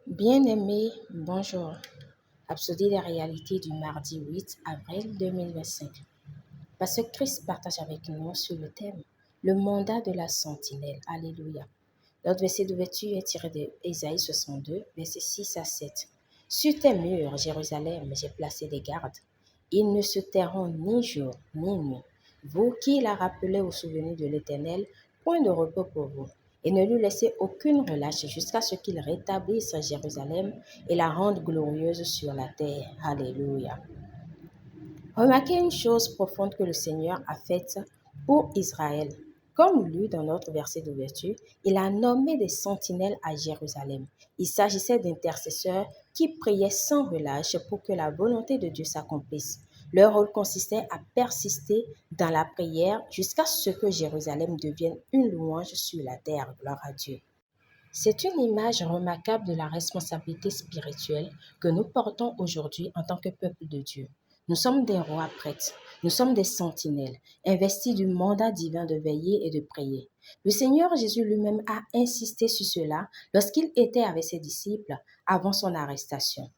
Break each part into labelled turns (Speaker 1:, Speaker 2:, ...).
Speaker 1: Bien-aimés, bonjour. Rhapsodie des réalités du mardi 8 avril 2025. Pasteur Christ partage avec nous sur le thème le mandat de la sentinelle. Alléluia. Notre verset d'ouverture est tiré de Ésaïe 62, versets 6 à 7. Sur tes murs, Jérusalem, j'ai placé des gardes. Ils ne se tairont ni jour ni nuit. Vous qui la rappelez au souvenir de l'Éternel, point de repos pour vous. Et ne lui laissez aucune relâche jusqu'à ce qu'il rétablisse Jérusalem et la rende glorieuse sur la terre. Alléluia. Remarquez une chose profonde que le Seigneur a faite pour Israël. Comme lu dans notre verset d'ouverture, il a nommé des sentinelles à Jérusalem. Il s'agissait d'intercesseurs qui priaient sans relâche pour que la volonté de Dieu s'accomplisse. Leur rôle consistait à persister dans la prière jusqu'à ce que Jérusalem devienne une louange sur la terre. Gloire à Dieu. C'est une image remarquable de la responsabilité spirituelle que nous portons aujourd'hui en tant que peuple de Dieu. Nous sommes des rois prêtres, nous sommes des sentinelles, investis du mandat divin de veiller et de prier. Le Seigneur Jésus lui-même a insisté sur cela lorsqu'il était avec ses disciples avant son arrestation.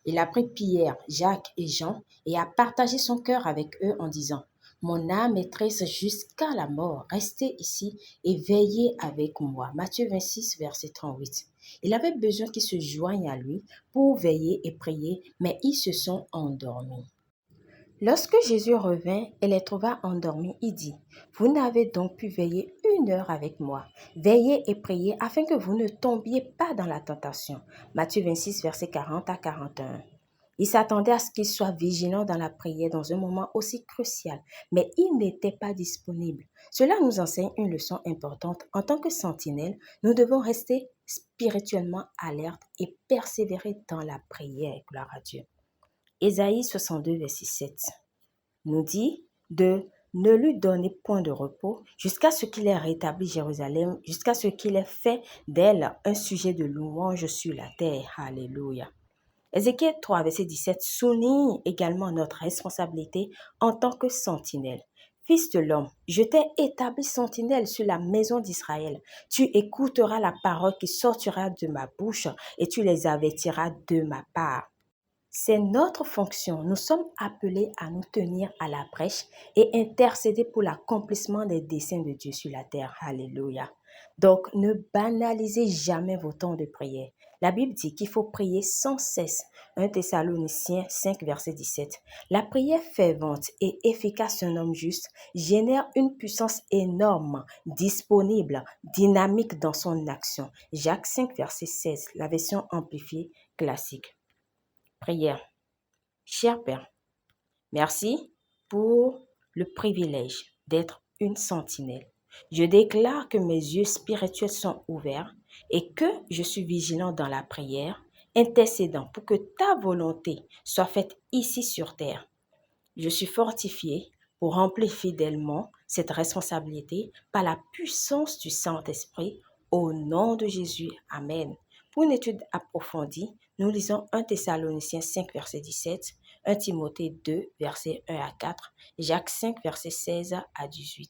Speaker 1: Il a pris Pierre, Jacques et Jean et a partagé son cœur avec eux en disant « Mon âme est triste jusqu'à la mort, restez ici et veillez avec moi. » Matthieu 26, verset 38. Il avait besoin qu'ils se joignent à lui pour veiller et prier, mais ils se sont endormis. Lorsque Jésus revint et les trouva endormis, il dit, « Vous n'avez donc pu veiller 1 heure avec moi. Veillez et priez afin que vous ne tombiez pas dans la tentation. » Matthieu 26, versets 40 à 41. Il s'attendait à ce qu'ils soient vigilants dans la prière dans un moment aussi crucial, mais ils n'étaient pas disponibles. Cela nous enseigne une leçon importante. En tant que sentinelle, nous devons rester spirituellement alertes et persévérer dans la prière. Gloire à Dieu. Ésaïe 62, verset 7 nous dit de ne lui donner point de repos jusqu'à ce qu'il ait rétabli Jérusalem, jusqu'à ce qu'il ait fait d'elle un sujet de louange sur la terre. Alléluia. Ézéchiel 3, verset 17 souligne également notre responsabilité en tant que sentinelle. Fils de l'homme, je t'ai établi sentinelle sur la maison d'Israël. Tu écouteras la parole qui sortira de ma bouche et tu les avertiras de ma part. C'est notre fonction. Nous sommes appelés à nous tenir à la brèche et intercéder pour l'accomplissement des desseins de Dieu sur la terre. Alléluia. Donc, ne banalisez jamais vos temps de prière. La Bible dit qu'il faut prier sans cesse. 1 Thessaloniciens 5, verset 17. La prière fervente et efficace d'un homme juste génère une puissance énorme, disponible, dynamique dans son action. Jacques 5, verset 16, la version amplifiée classique. Prière. Cher Père, merci pour le privilège d'être une sentinelle. Je déclare que mes yeux spirituels sont ouverts et que je suis vigilant dans la prière, intercédant pour que ta volonté soit faite ici sur terre. Je suis fortifié pour remplir fidèlement cette responsabilité par la puissance du Saint-Esprit. Au nom de Jésus, Amen. Pour une étude approfondie, nous lisons 1 Thessaloniciens 5, verset 17, 1 Timothée 2, verset 1 à 4, Jacques 5, verset 16 à 18.